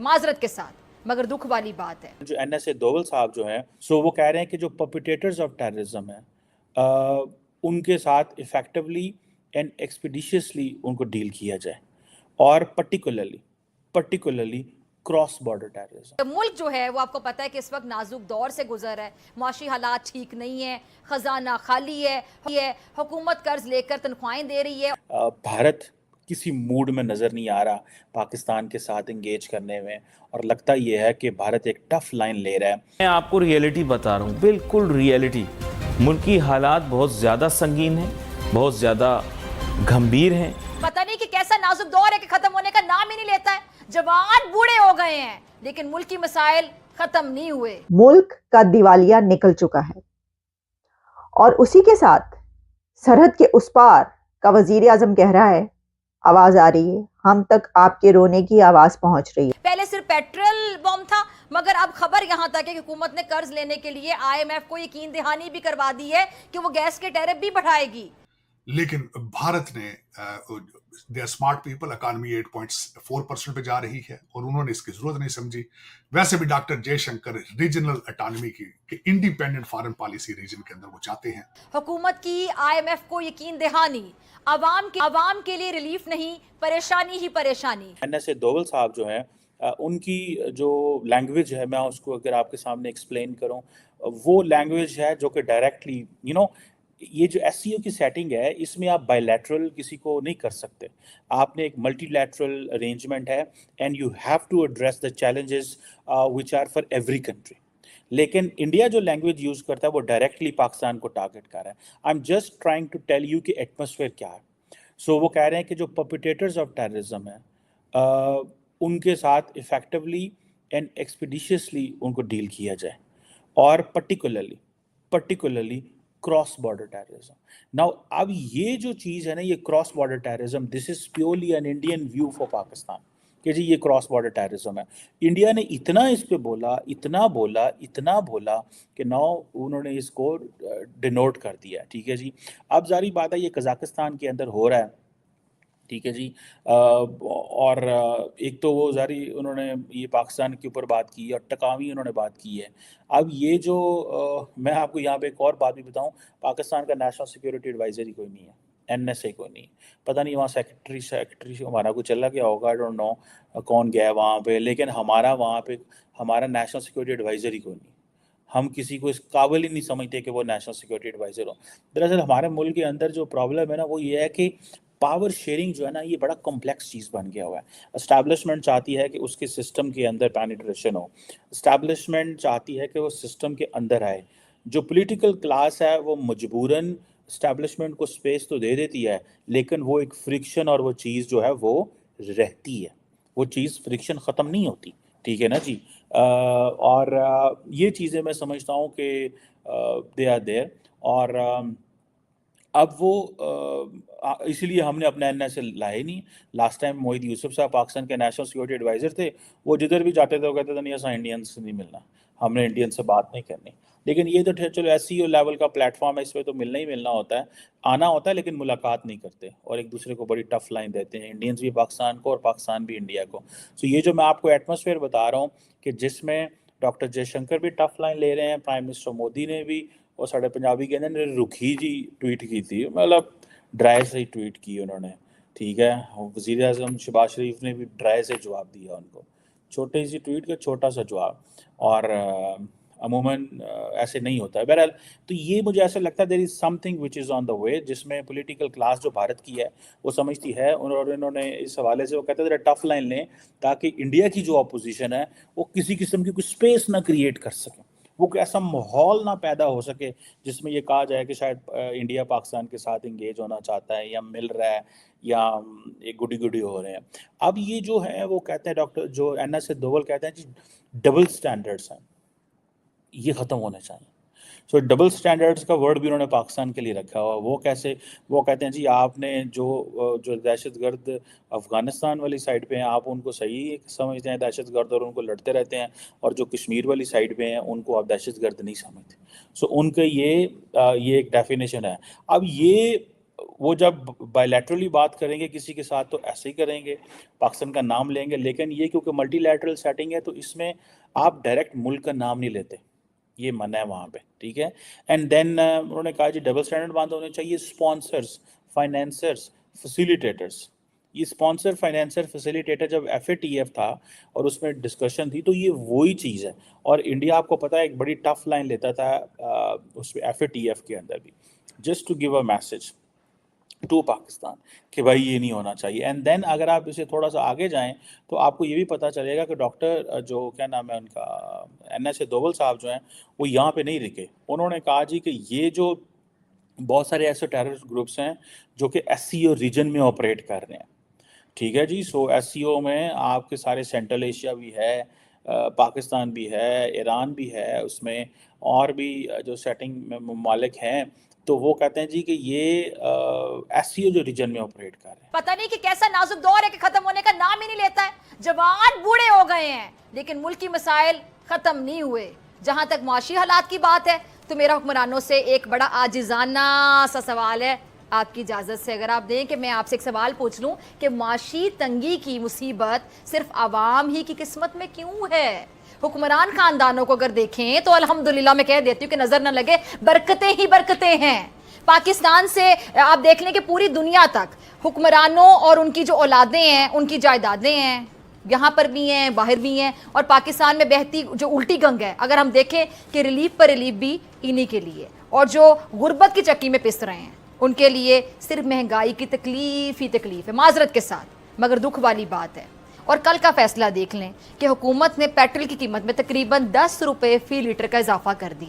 معذرت کے ساتھ مگر دکھ والی بات ہے جو NSA دوول صاحب جو ہیں وہ کہہ رہے ہیں کہ جو پرپیٹیٹرز آف ٹیررزم ہیں ان کے ساتھ افیکٹولی اینڈ ایکسپیڈیشیسلی ان کو ڈیل کیا جائے، اور پرٹیکولرلی کراس بارڈر ٹیررزم۔ ملک جو ہے وہ آپ کو پتہ ہے کہ اس وقت نازک دور سے گزر ہے، معاشی حالات ٹھیک نہیں ہے، خزانہ خالی ہے، حکومت قرض لے کر تنخواہیں دے رہی ہے۔ بھارت کسی موڈ میں نظر نہیں آ رہا پاکستان کے ساتھ انگیج کرنے میں، اور لگتا یہ ہے کہ بھارت ایک ٹف لائن لے رہا ہے۔ میں آپ کو ریئلٹی بتا رہا ہوں، بالکل ریئلٹی۔ ملکی حالات بہت زیادہ سنگین ہیں، بہت زیادہ گھمبیر ہیں۔ پتہ نہیں کہ کیسا نازک دور ہے کہ ختم ہونے کا نام ہی نہیں لیتا ہے، جوان بوڑھے ہو گئے ہیں لیکن ملکی مسائل ختم نہیں ہوئے۔ ملک کا دیوالیہ نکل چکا ہے، اور اسی کے ساتھ سرحد کے اس پار کا وزیر اعظم کہہ رہا ہے آواز آ رہی ہے، ہم تک آپ کے رونے کی آواز پہنچ رہی ہے۔ پہلے صرف پیٹرول بم تھا، مگر اب خبر یہاں تک ہے کہ حکومت نے قرض لینے کے لیے IMF کو یقین دہانی بھی کروا دی ہے کہ وہ گیس کے ٹیرف بھی بڑھائے گی۔ لیکن بھارت نے دے اسمارٹ پیپل، اکانومی 8.4% پہ جا رہی ہے اور انہوں نے اس کی ضرورت نہیں سمجھی۔ ویسے بھی doctor J Shankar regional autonomy کی کہ انڈیپینڈنٹ فارن پالیسی ریجن کے اندر وہ چاہتے ہیں۔ حکومت کی IMF کو یقین دہانی، عوام کے لیے ریلیف نہیں، پریشانی ہی پریشانی۔ NSA دوول صاحب جو ہیں ان کی جو لینگویج ہے، میں اس کو اگر آپ کے سامنے ایکسپلین کروں، وہ لینگویج ہے جو کہ ڈائریکٹلی یہ جو SCO کی سیٹنگ ہے، اس میں آپ بائی لیٹرل کسی کو نہیں کر سکتے، آپ نے ایک ملٹی لیٹرل ارینجمنٹ ہے، and you have to address the challenges which are for every country. لیکن انڈیا جو لینگویج یوز کرتا ہے وہ ڈائریکٹلی پاکستان کو ٹارگٹ کر رہا ہے۔ I am just trying to tell you کہ ایٹماسفیئر کیا ہے۔ وہ کہہ رہے ہیں کہ جو پرپیٹیٹرز آف ٹیررزم ہیں ان کے ساتھ افیکٹولی اینڈ ایکسپیڈیشیسلی ان کو ڈیل کیا جائے، اور particularly cross border terrorism. Now اب یہ جو چیز ہے نا، یہ cross border terrorism, this is purely an Indian view for Pakistan کہ جی یہ کراس بارڈر ٹیررزم ہے۔ انڈیا نے اتنا اس پہ اتنا بولا کہ ناؤ انہوں نے اس کو ڈینوٹ کر دیا، ٹھیک ہے جی۔ اب ظاہری بات ہے یہ قزاقستان کے اندر ہو رہا ہے، ٹھیک ہے جی، اور ایک تو وہ ظاہری انہوں نے یہ پاکستان کے اوپر بات کی اور ٹکاوی انہوں نے بات کی ہے۔ اب یہ جو میں آپ کو یہاں پہ ایک اور بات بھی بتاؤں، پاکستان کا نیشنل سیکورٹی ایڈوائزر ہی کوئی نہیں ہے، NSA کوئی نہیں، پتہ نہیں وہاں سیکرٹری ہمارا کوئی چلا گیا ہوگا، آئی ڈونٹ نو کون گیا ہے وہاں پہ، لیکن ہمارا وہاں پہ ہمارا نیشنل سیکورٹی ایڈوائزر ہی کوئی نہیں۔ ہم کسی کو اس قابل ہی نہیں سمجھتے کہ وہ نیشنل سیکورٹی ایڈوائزر ہو۔ دراصل ہمارے ملک کے اندر جو پرابلم ہے نا، وہ یہ ہے کہ پاور شیئرنگ جو ہے نا، یہ بڑا کمپلیکس چیز بن گیا ہوا ہے۔ اسٹیبلشمنٹ چاہتی ہے کہ اس کے سسٹم کے اندر پینیٹریشن ہو، اسٹیبلشمنٹ چاہتی ہے کہ وہ سسٹم کے اندر آئے، جو پولیٹیکل کلاس ہے وہ مجبوراً اسٹیبلشمنٹ کو سپیس تو دے دیتی ہے، لیکن وہ ایک فرکشن اور وہ چیز جو ہے وہ رہتی ہے، وہ چیز فرکشن ختم نہیں ہوتی، ٹھیک ہے نا جی۔ اور یہ چیزیں میں سمجھتا ہوں کہ دے آر دیر، اور اب وہ اسی لیے ہم نے اپنا NSA لائے نہیں۔ لاسٹ ٹائم موحد یوسف صاحب پاکستان کے نیشنل سیکورٹی ایڈوائزر تھے، وہ جدھر بھی جاتے تھے وہ کہتے تھے نہیں ایسا انڈین سے نہیں ملنا، ہم نے انڈین سے بات نہیں کرنی۔ لیکن یہ تو چلو SCO لیول کا پلیٹ فارم ہے، اس پہ تو ملنا ہی ملنا ہوتا ہے، آنا ہوتا ہے، لیکن ملاقات نہیں کرتے اور ایک دوسرے کو بڑی ٹف لائن دیتے ہیں، انڈینز بھی پاکستان کو اور پاکستان بھی انڈیا کو۔ یہ جو میں آپ کو ایٹماسفیئر بتا رہا ہوں کہ جس میں ڈاکٹر جے شنکر بھی ٹف لائن لے رہے ہیں، پرائم منسٹر مودی نے بھی، اور ساڑھے پنجابی کے اندر نے رکھی جی ٹویٹ کی تھی، مطلب ڈرائی سے ہی ٹویٹ کی انہوں نے، ٹھیک ہے۔ وزیر اعظم شہباز شریف نے بھی ڈرائی سے جواب دیا ان کو، چھوٹی سی ٹویٹ کا چھوٹا سا جواب، اور عموماً ایسے نہیں ہوتا ہے۔ بہرحال تو یہ مجھے ایسا لگتا ہے دیر از سم تھنگ وچ از آن دا وے، جس میں پولیٹیکل کلاس جو بھارت کی ہے وہ سمجھتی ہے، اور انہوں نے اس حوالے سے وہ کہتے ہیں ٹف لائن لیں تاکہ انڈیا کی جو اپوزیشن ہے وہ کسی قسم کی کوئی اسپیس نہ کریٹ کر سکے، وہ کوئی ایسا ماحول نہ پیدا ہو سکے جس میں یہ کہا جائے کہ شاید انڈیا پاکستان کے ساتھ انگیج ہونا چاہتا ہے یا مل رہا ہے یا ایک گڈی ہو رہے ہیں۔ اب یہ جو ہے وہ کہتے ہیں ڈاکٹر جو NSA دوول کہتے ہیں جی ڈبل سٹینڈرڈز ہیں، یہ ختم ہونے چاہیے۔ ڈبل سٹینڈرڈز کا ورڈ بھی انہوں نے پاکستان کے لیے رکھا ہوا، وہ کیسے؟ وہ کہتے ہیں جی آپ نے جو دہشت گرد افغانستان والی سائڈ پہ ہیں آپ ان کو صحیح سمجھتے ہیں دہشت گرد اور ان کو لڑتے رہتے ہیں، اور جو کشمیر والی سائڈ پہ ہیں ان کو آپ دہشت گرد نہیں سمجھتے۔ ان کے یہ ایک ڈیفینیشن ہے۔ اب یہ وہ جب بائیلیٹرلی بات کریں گے کسی کے ساتھ تو ایسے ہی کریں گے, پاکستان کا نام لیں گے, لیکن یہ کیونکہ ملٹی لیٹرل سیٹنگ ہے تو اس میں آپ ڈائریکٹ ملک کا نام نہیں لیتے, یہ منع ہے وہاں پہ, ٹھیک ہے. اینڈ دین انہوں نے کہا جی ڈبل اسٹینڈرڈ باندھ ہونے چاہیے, اسپانسرز, فائنینسرز, فیسیلیٹیٹرز. یہ اسپانسر, فائنینسر, فیسیلیٹیٹر جب FATF تھا اور اس میں ڈسکشن تھی تو یہ وہی چیز ہے. اور انڈیا آپ کو پتہ ہے ایک بڑی ٹف لائن لیتا تھا اس میں FATF کے اندر بھی, just to give a message to Pakistan کہ بھائی یہ نہیں ہونا چاہیے. اینڈ دین اگر آپ اسے تھوڑا سا آگے جائیں تو آپ کو یہ بھی پتہ چلے گا کہ ڈاکٹر جو کیا نام ہے ان کا, NSA دوول صاحب جو ہیں, وہ یہاں پہ نہیں رکے. انہوں نے کہا جی کہ یہ جو بہت سارے ایسے ٹیررسٹ گروپس ہیں جو کہ SCO ریجن میں آپریٹ کر رہے ہیں, ٹھیک ہے جی. سو SCO میں آپ کے سارے سینٹرل ایشیا بھی ہے, پاکستان بھی ہے, ایران بھی ہے, اس میں اور بھی جو سیٹنگ میں ممالک ہیں, تو وہ کہتے ہیں جی کہ یہ SCO جو ریجن میں آپریٹ کر رہے ہیں. پتہ نہیں کہ کیسا نازک دور ہے کہ ختم ہونے کا نام ہی نہیں لیتا ہے. جوان بوڑھے ہو گئے ہیں لیکن ملکی مسائل ختم نہیں ہوئے. جہاں تک معاشی حالات کی بات ہے تو میرا حکمرانوں سے ایک بڑا عاجزانہ سا سوال ہے, آپ کی اجازت سے اگر آپ دیں کہ میں آپ سے ایک سوال پوچھ لوں کہ معاشی تنگی کی مصیبت صرف عوام ہی کی قسمت میں کیوں ہے؟ حکمران خاندانوں کو اگر دیکھیں تو الحمدللہ میں کہہ دیتی ہوں کہ نظر نہ لگے, برکتیں ہی برکتیں ہیں. پاکستان سے آپ دیکھ لیں کہ پوری دنیا تک حکمرانوں اور ان کی جو اولادیں ہیں ان کی جائیدادیں ہیں, یہاں پر بھی ہیں باہر بھی ہیں. اور پاکستان میں بہتی جو الٹی گنگ ہے, اگر ہم دیکھیں کہ ریلیف پر ریلیف بھی انہی کے لیے, اور جو غربت کی چکی میں پس رہے ہیں ان کے لیے صرف مہنگائی کی تکلیف ہی تکلیف ہے, معذرت کے ساتھ مگر دکھ والی بات ہے. اور کل کا فیصلہ دیکھ لیں کہ حکومت نے پیٹرول کی قیمت میں تقریباً 10 روپے فی لیٹر کا اضافہ کر دیا.